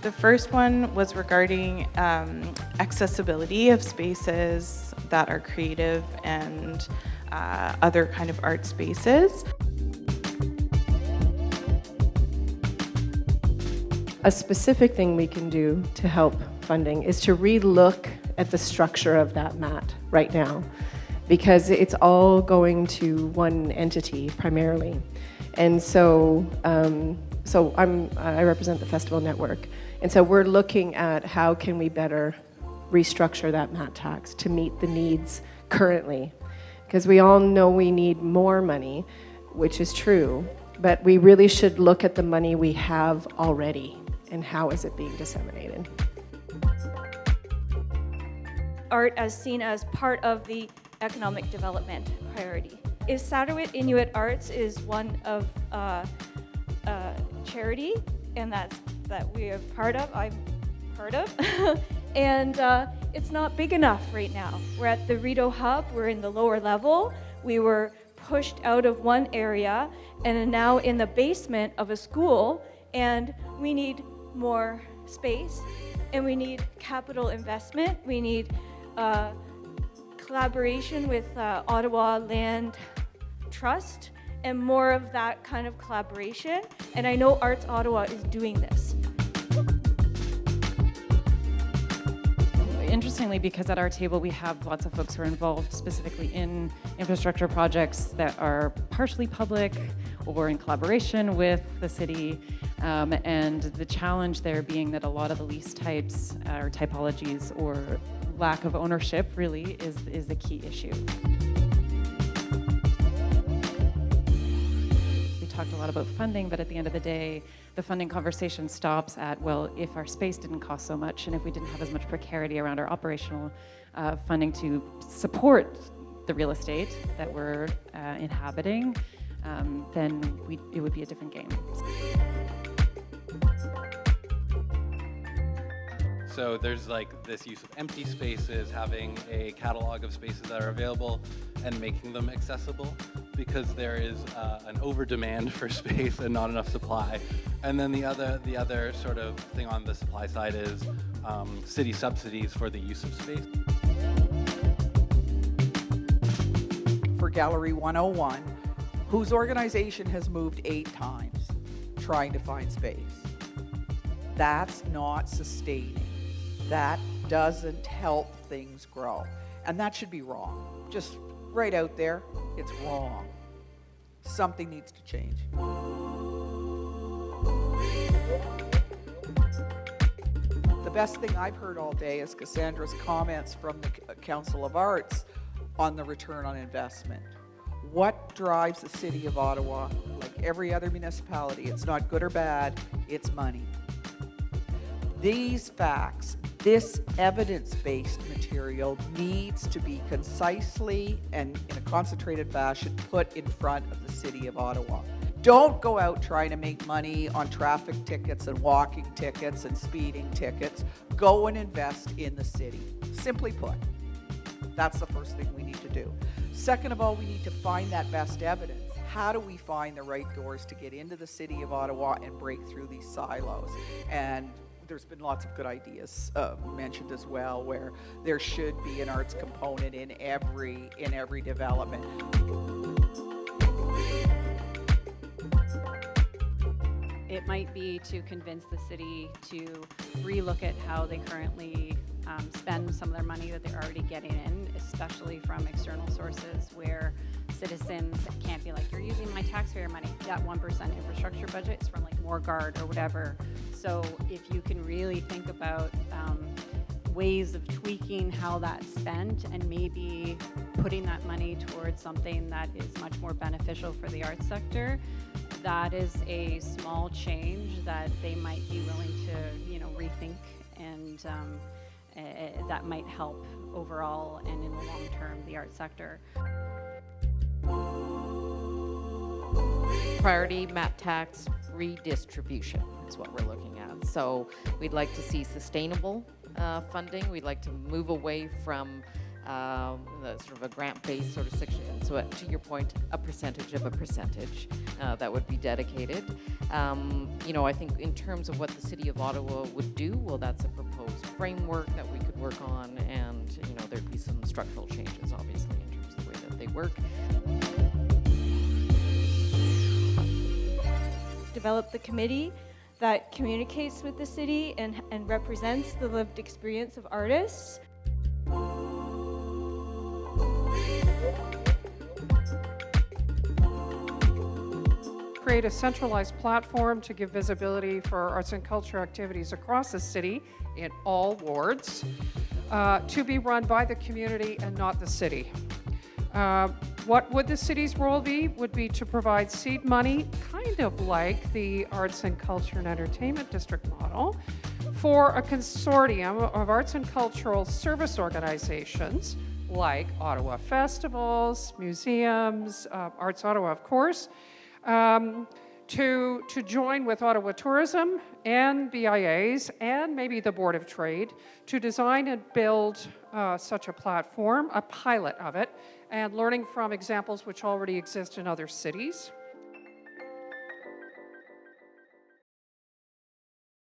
The first one was regarding accessibility of spaces that are creative and other kind of art spaces. A specific thing we can do to help funding is to re-look at the structure of that mat right now, because it's all going to one entity primarily. And so, I represent the festival network, and so we're looking at how can we better restructure that mat tax to meet the needs currently, because we all know we need more money, which is true, but we really should look at the money we have already and how is it being disseminated. Art as seen as part of the economic development priority. Is Sattawit Inuit Arts is one of charity, and that we are part of, I'm part of, and it's not big enough right now. We're at the Rideau Hub, we're in the lower level, we were pushed out of one area and are now in the basement of a school, and we need more space, and we need capital investment, we need collaboration with Ottawa Land Trust, and more of that kind of collaboration. And I know Arts Ottawa is doing this. Interestingly, because at our table we have lots of folks who are involved specifically in infrastructure projects that are partially public or in collaboration with the city, and the challenge there being that a lot of the lease types or typologies or lack of ownership really is the key issue. We talked a lot about funding, but at the end of the day, the funding conversation stops at, well, if our space didn't cost so much and if we didn't have as much precarity around our operational funding to support the real estate that we're inhabiting, then it would be a different game. So there's like this use of empty spaces, having a catalog of spaces that are available and making them accessible, because there is an over demand for space and not enough supply. And then the other sort of thing on the supply side is city subsidies for the use of space. For Gallery 101, whose organization has moved 8 times trying to find space. That's not sustaining. That doesn't help things grow. And that should be wrong. Just right out there, it's wrong. Something needs to change. The best thing I've heard all day is Cassandra's comments from the Council of Arts on the return on investment. What drives the City of Ottawa, like every other municipality, it's not good or bad, it's money. These facts, this evidence-based material needs to be concisely and in a concentrated fashion put in front of the City of Ottawa. Don't go out trying to make money on traffic tickets and walking tickets and speeding tickets. Go and invest in the city. Simply put, that's the first thing we need to do. Second of all, we need to find that best evidence. How do we find the right doors to get into the City of Ottawa and break through these silos? And there's been lots of good ideas mentioned as well, where there should be an arts component in every development. It might be to convince the city to relook at how they currently spend some of their money that they're already getting in, especially from external sources where citizens can't be like, you're using my taxpayer money. That 1% infrastructure budget is from like Morguard or whatever. So if you can really think about ways of tweaking how that's spent and maybe putting that money towards something that is much more beneficial for the arts sector, that is a small change that they might be willing to, rethink, and that might help overall and in the long term the arts sector. Priority mat tax redistribution is what we're looking at. So we'd like to see sustainable funding. We'd like to move away from the sort of a grant-based sort of section. So to your point, a percentage of a percentage that would be dedicated. I think in terms of what the City of Ottawa would do, well, that's a proposed framework that we could work on, and there'd be some structural changes, obviously, in terms of the way that they work. Develop the committee that communicates with the city and represents the lived experience of artists. Create a centralized platform to give visibility for arts and culture activities across the city in all wards, to be run by the community and not the city. What would the city's role be? Would be to provide seed money, kind of like the Arts and Culture and Entertainment District model, for a consortium of arts and cultural service organizations like Ottawa Festivals, museums, Arts Ottawa, of course, to join with Ottawa Tourism and BIAs and maybe the Board of Trade to design and build such a platform, a pilot of it, and learning from examples which already exist in other cities.